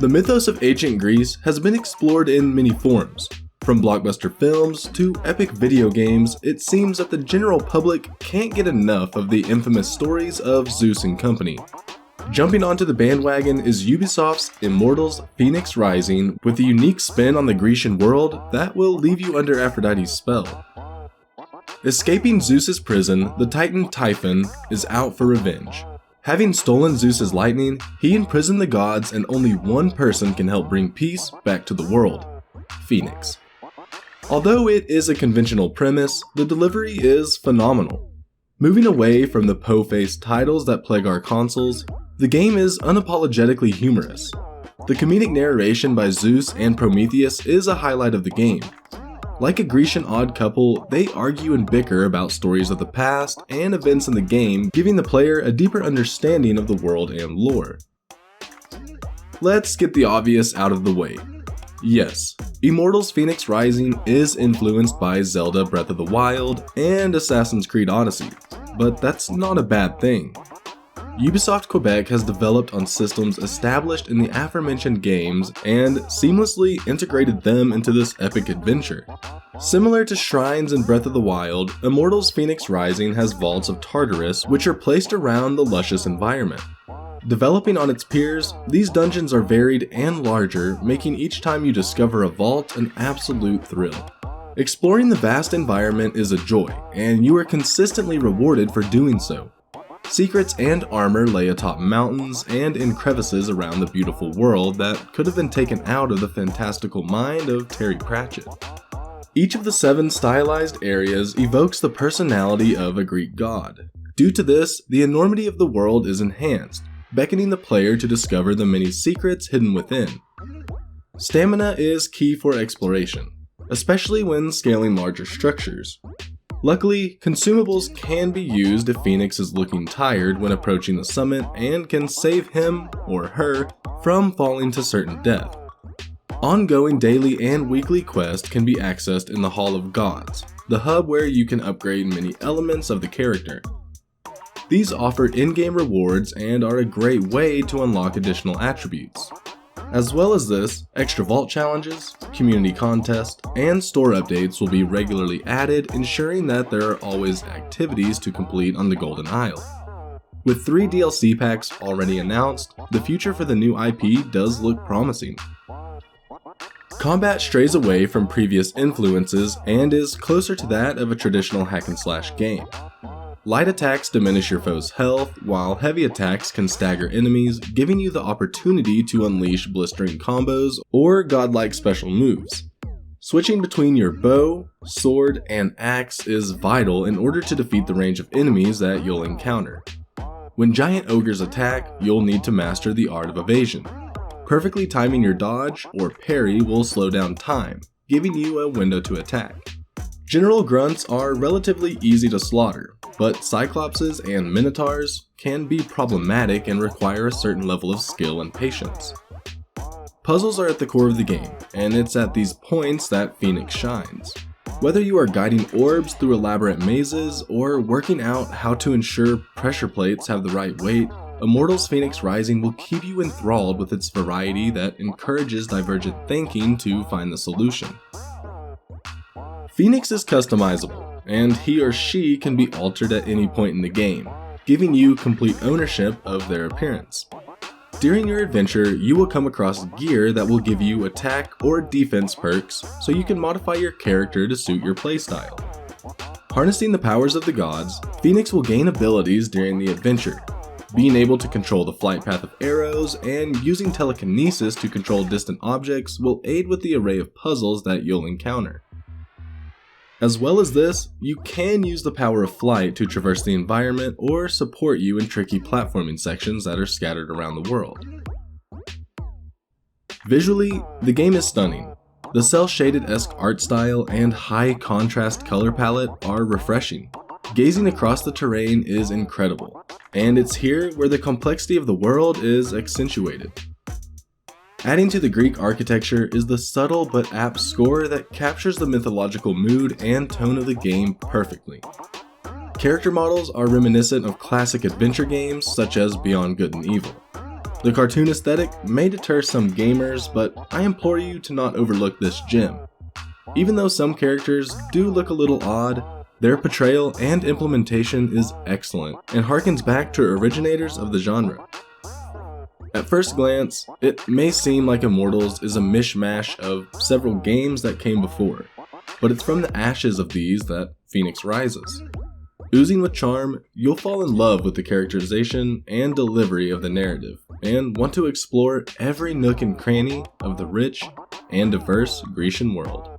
The mythos of ancient Greece has been explored in many forms. From blockbuster films to epic video games, it seems that the general public can't get enough of the infamous stories of Zeus and company. Jumping onto the bandwagon is Ubisoft's Immortals Fenyx Rising, with a unique spin on the Grecian world that will leave you under Aphrodite's spell. Escaping Zeus's prison, the Titan Typhon is out for revenge. Having stolen Zeus's lightning, he imprisoned the gods, and only one person can help bring peace back to the world: Fenyx. Although it is a conventional premise, the delivery is phenomenal. Moving away from the po-faced titles that plague our consoles, the game is unapologetically humorous. The comedic narration by Zeus and Prometheus is a highlight of the game. Like a Grecian odd couple, they argue and bicker about stories of the past and events in the game, giving the player a deeper understanding of the world and lore. Let's get the obvious out of the way. Yes, Immortals Fenyx Rising is influenced by Zelda Breath of the Wild and Assassin's Creed Odyssey, but that's not a bad thing. Ubisoft Quebec has developed on systems established in the aforementioned games and seamlessly integrated them into this epic adventure. Similar to shrines in Breath of the Wild, Immortals Fenyx Rising has vaults of Tartarus which are placed around the luscious environment. Developing on its peers, these dungeons are varied and larger, making each time you discover a vault an absolute thrill. Exploring the vast environment is a joy, and you are consistently rewarded for doing so. Secrets and armor lay atop mountains and in crevices around the beautiful world that could have been taken out of the fantastical mind of Terry Pratchett. Each of the 7 stylized areas evokes the personality of a Greek god. Due to this, the enormity of the world is enhanced, beckoning the player to discover the many secrets hidden within. Stamina is key for exploration, especially when scaling larger structures. Luckily, consumables can be used if Fenyx is looking tired when approaching the summit and can save him or her from falling to certain death. Ongoing daily and weekly quests can be accessed in the Hall of Gods, the hub where you can upgrade many elements of the character. These offer in-game rewards and are a great way to unlock additional attributes. As well as this, extra vault challenges, community contests, and store updates will be regularly added, ensuring that there are always activities to complete on the Golden Isle. With 3 DLC packs already announced, the future for the new IP does look promising. Combat strays away from previous influences and is closer to that of a traditional hack-and-slash game. Light attacks diminish your foe's health, while heavy attacks can stagger enemies, giving you the opportunity to unleash blistering combos or godlike special moves. Switching between your bow, sword, and axe is vital in order to defeat the range of enemies that you'll encounter. When giant ogres attack, you'll need to master the art of evasion. Perfectly timing your dodge or parry will slow down time, giving you a window to attack. General grunts are relatively easy to slaughter, but Cyclopses and Minotaurs can be problematic and require a certain level of skill and patience. Puzzles are at the core of the game, and it's at these points that Fenyx shines. Whether you are guiding orbs through elaborate mazes or working out how to ensure pressure plates have the right weight, Immortals Fenyx Rising will keep you enthralled with its variety that encourages divergent thinking to find the solution. Fenyx is customizable, and he or she can be altered at any point in the game, giving you complete ownership of their appearance. During your adventure, you will come across gear that will give you attack or defense perks, so you can modify your character to suit your playstyle. Harnessing the powers of the gods, Fenyx will gain abilities during the adventure. Being able to control the flight path of arrows and using telekinesis to control distant objects will aid with the array of puzzles that you'll encounter. As well as this, you can use the power of flight to traverse the environment or support you in tricky platforming sections that are scattered around the world. Visually, the game is stunning. The cel-shaded-esque art style and high contrast color palette are refreshing. Gazing across the terrain is incredible, and it's here where the complexity of the world is accentuated. Adding to the Greek architecture is the subtle but apt score that captures the mythological mood and tone of the game perfectly. Character models are reminiscent of classic adventure games such as Beyond Good and Evil. The cartoon aesthetic may deter some gamers, but I implore you to not overlook this gem. Even though some characters do look a little odd, their portrayal and implementation is excellent and harkens back to originators of the genre. At first glance, it may seem like Immortals is a mishmash of several games that came before, but it's from the ashes of these that Fenyx rises. Oozing with charm, you'll fall in love with the characterization and delivery of the narrative, and want to explore every nook and cranny of the rich and diverse Grecian world.